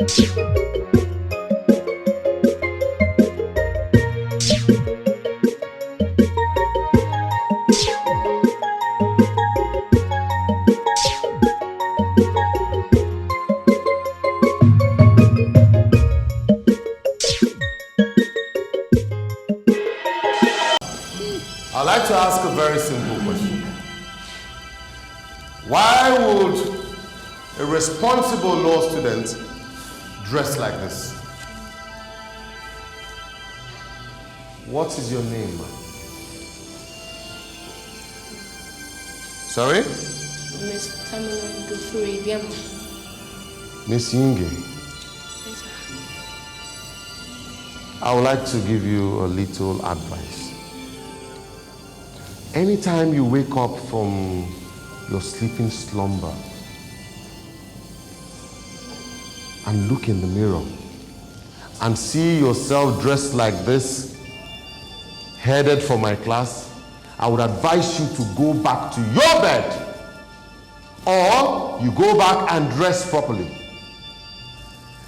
I'd like to ask a very simple question. Why would a responsible law student dress like this? What is your name, ma'am? Sorry? Miss Tamara Dufuri Biamo. Miss Yinge. Yes, sir. I would like to give you a little advice. Anytime you wake up from your sleeping slumber and look in the mirror and see yourself dressed like this, headed for my class, I would advise you to go back to your bed, or you go back and dress properly.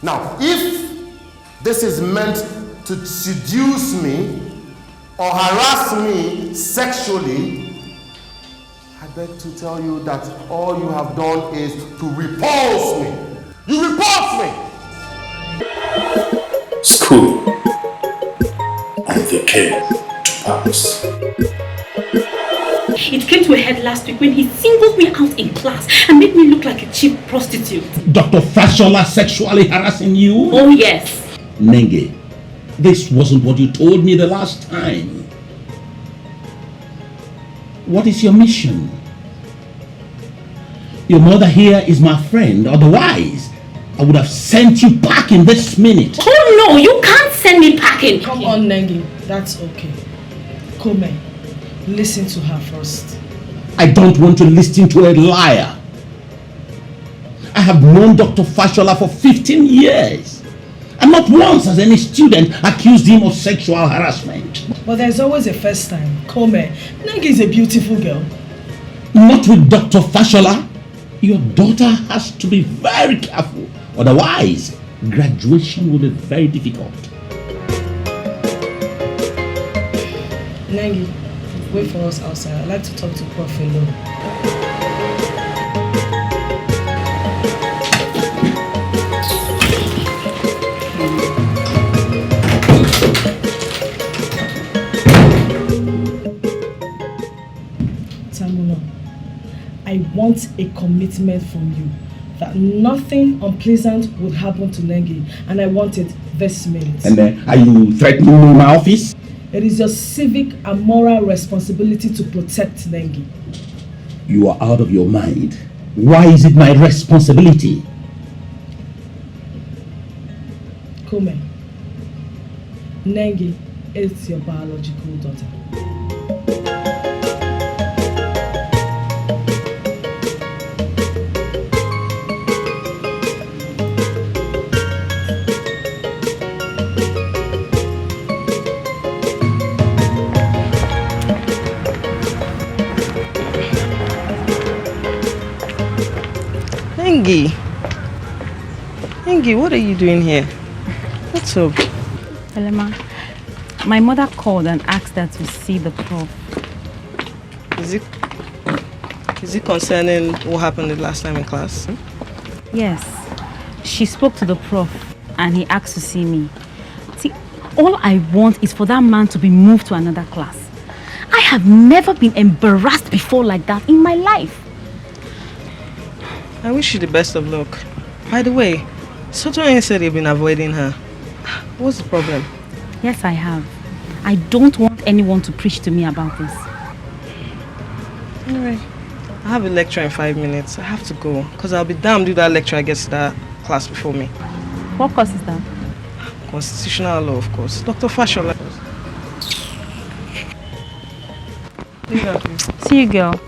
Now, if this is meant to seduce me or harass me sexually, I beg to tell you that all you have done is to repulse me. You repulse me! School and the care to pass. It came to a head last week when he singled me out in class and made me look like a cheap prostitute. Dr. Fashola sexually harassing you? Oh yes. Nengi, this wasn't what you told me the last time. What is your mission? Your mother here is my friend, otherwise I would have sent you packing this minute. Oh no, you can't send me packing. Come on, Nengi, that's okay. KOME, listen to her first. I don't want to listen to a liar. I have known Dr. Fashola for 15 years. And not once has any student accused him of sexual harassment. But there's always a first time. KOME, Nengi is a beautiful girl. Not with Dr. Fashola. Your daughter has to be very careful. Otherwise, graduation will be very difficult. Nengi, wait for us outside. I'd like to talk to Prof alone. Tamuno, I want a commitment from you that nothing unpleasant would happen to Nengi, and I want it this minute. And are you threatening me in my office? It is your civic and moral responsibility to protect Nengi. You are out of your mind. Why is it my responsibility? KOME, Nengi is your biological daughter. Nengi, what are you doing here? What's up? Elema, my mother called and asked her to see the prof. Is it concerning what happened the last time in class? Yes. She spoke to the prof and he asked to see me. See, all I want is for that man to be moved to another class. I have never been embarrassed before like that in my life. I wish you the best of luck. By the way, Sotoyen said you've been avoiding her. What's the problem? Yes, I have. I don't want anyone to preach to me about this. Alright. I have a lecture in 5 minutes. I have to go. Because I'll be damned if that lecturer gets to that class before me. What course is that? Constitutional law, of course. Dr. Fashola. Leave that, please. See you, girl.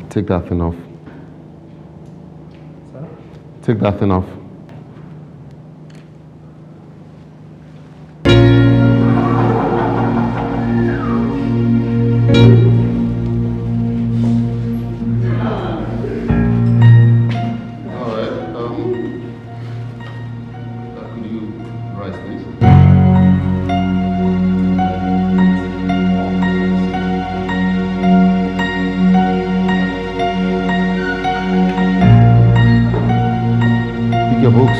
Take that thing off. Take that thing off. Your books.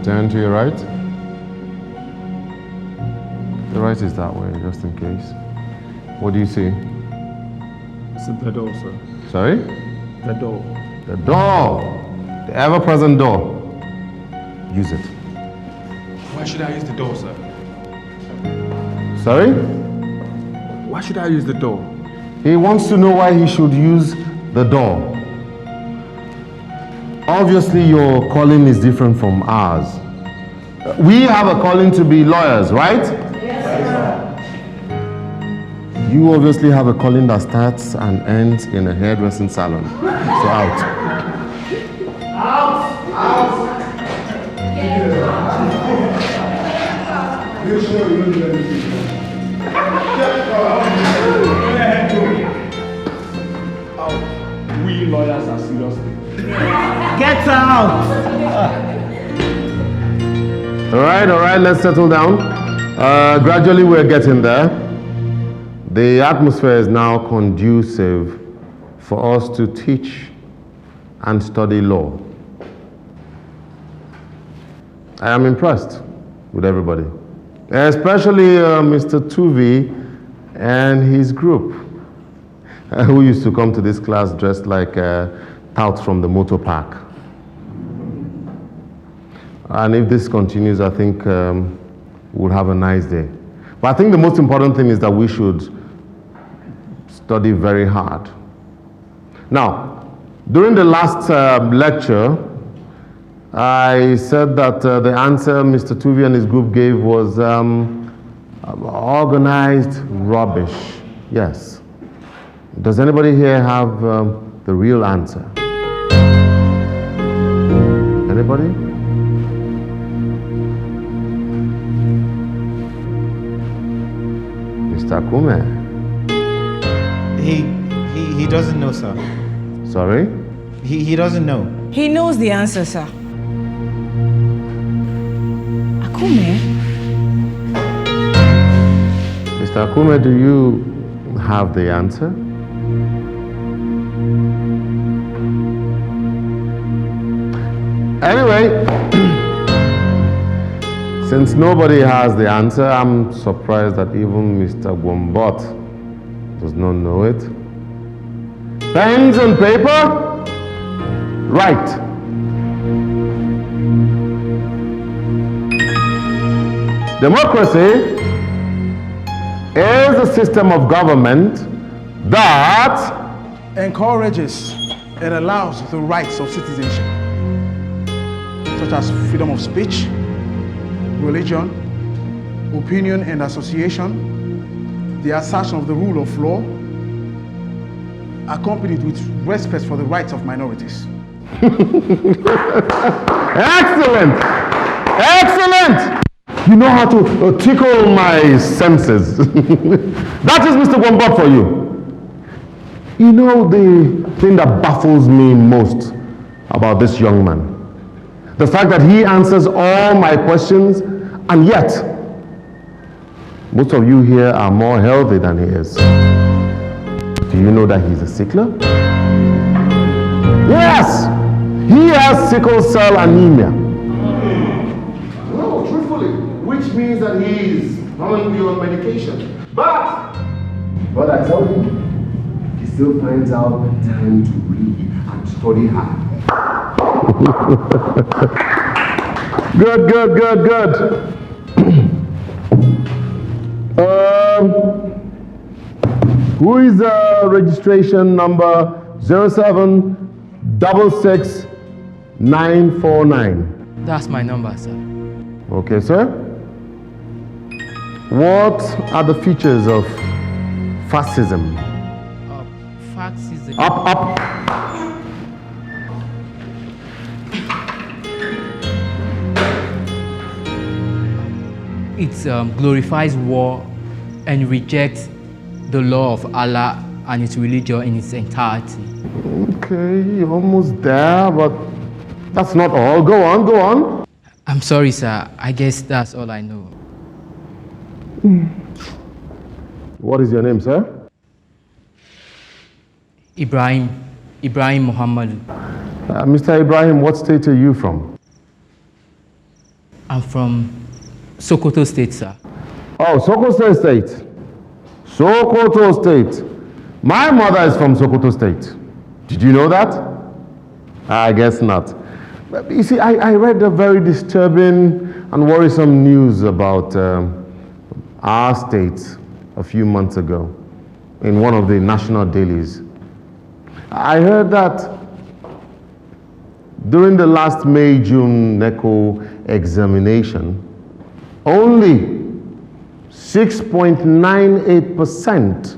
Turn to your right. The right is that way, just in case. What do you see? It's the door, sir. Sorry? The door. The door. The ever-present door. Use it. Why should I use the door, sir? Sorry? Why should I use the door? He wants to know why he should use the door. Obviously, your calling is different from ours. We have a calling to be lawyers, right? Yes, sir. You obviously have a calling that starts and ends in a hairdressing salon. So out. Out! Out! We lawyers are serious. Get out! All right, let's settle down. Gradually we're getting there. The atmosphere is now conducive for us to teach and study law. I am impressed with everybody, especially Mr. Tuvi and his group, who used to come to this class dressed like touts from the motor park. And if this continues, I think we'll have a nice day. But I think the most important thing is that we should study very hard. Now, during the last lecture, I said that the answer Mr. Tuvi and his group gave was organized rubbish. Yes. Does anybody here have the real answer? Anybody? Mr. KOME? He doesn't know, sir. Sorry? He doesn't know. He knows the answer, sir. KOME? Mr. KOME, do you have the answer? Anyway, since nobody has the answer, I'm surprised that even Mr. Gwombot does not know it. Pens and paper? Right. Democracy is a system of government that Encourages and allows the rights of citizenship, such as freedom of speech, religion, opinion and association, the assertion of the rule of law, accompanied with respect for the rights of minorities. Excellent! Excellent! You know how to tickle my senses. That is Mr. Gwombot for you. You know the thing that baffles me most about this young man? The fact that he answers all my questions, and yet most of you here are more healthy than he is. Do you know that he's a sickler? Yes! He has sickle cell anemia. No, truthfully, which means that he is currently on medication. But I tell you, he still finds out time to read and study hard. Good. Who is registration number 0766949? That's my number, sir. Okay, sir. What are the features of fascism? Fascism. Up. It glorifies war and rejects the law of Allah and its religion in its entirety. Okay, you're almost there, but that's not all. Go on. I'm sorry, sir. I guess that's all I know. What is your name, sir? Ibrahim Muhammad. Mr. Ibrahim, what state are you from? I'm from Sokoto State, sir. Oh, Sokoto State. Sokoto State. My mother is from Sokoto State. Did you know that? I guess not. You see, I read a very disturbing and worrisome news about our state a few months ago in one of the national dailies. I heard that during the last May-June NECO examination, only 6.98%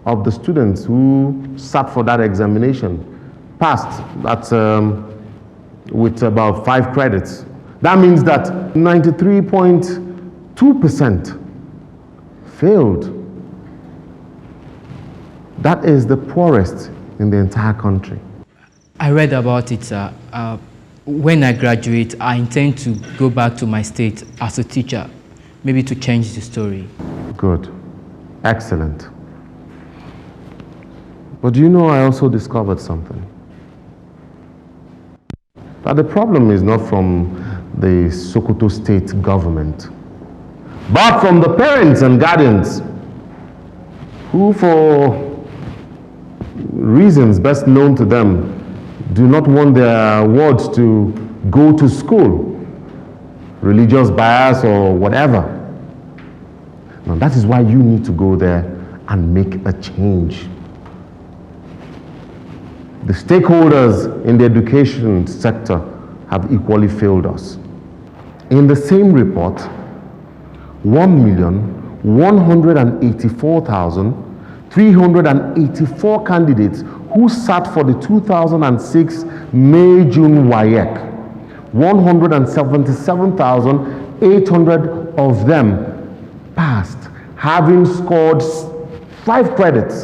of the students who sat for that examination passed. That's with about 5 credits. That means that 93.2% failed. That is the poorest in the entire country. I read about it, sir. When I graduate, I intend to go back to my state as a teacher, maybe to change the story. Good. Excellent. But do you know, I also discovered something. That the problem is not from the Sokoto state government, but from the parents and guardians who, for reasons best known to them, do not want their wards to go to school, religious bias or whatever. Now that is why you need to go there and make a change. The stakeholders in the education sector have equally failed us. In the same report, 1,184,384 candidates who sat for the 2006 May-June WAEC, 177,800 of them passed, having scored 5 credits.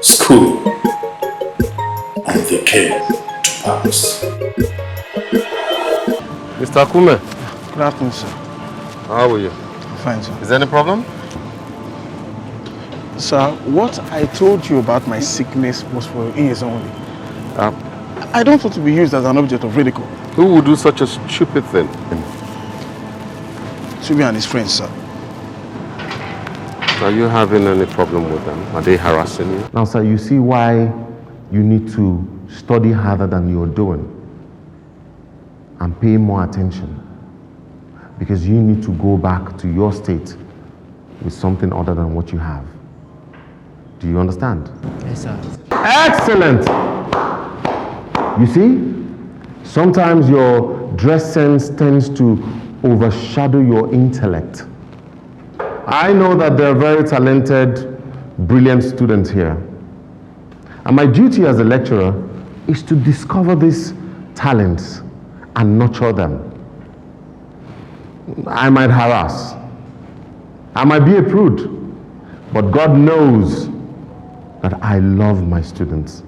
School on the care to pass. Mr. Akume. Good afternoon, sir. How are you? Fine, sir. Is there any problem? Sir, what I told you about my sickness was for your ears only. I don't want to be used as an object of ridicule. Who would do such a stupid thing? Subi and his friends, sir. Are you having any problem with them? Are they harassing you? Now, sir, you see why you need to study harder than you're doing and pay more attention. Because you need to go back to your state with something other than what you have. Do you understand? Yes, sir. Excellent! You see, sometimes your dress sense tends to overshadow your intellect. I know that there are very talented, brilliant students here. And my duty as a lecturer is to discover these talents and nurture them. I might harass. I might be a prude. But God knows that I love my students.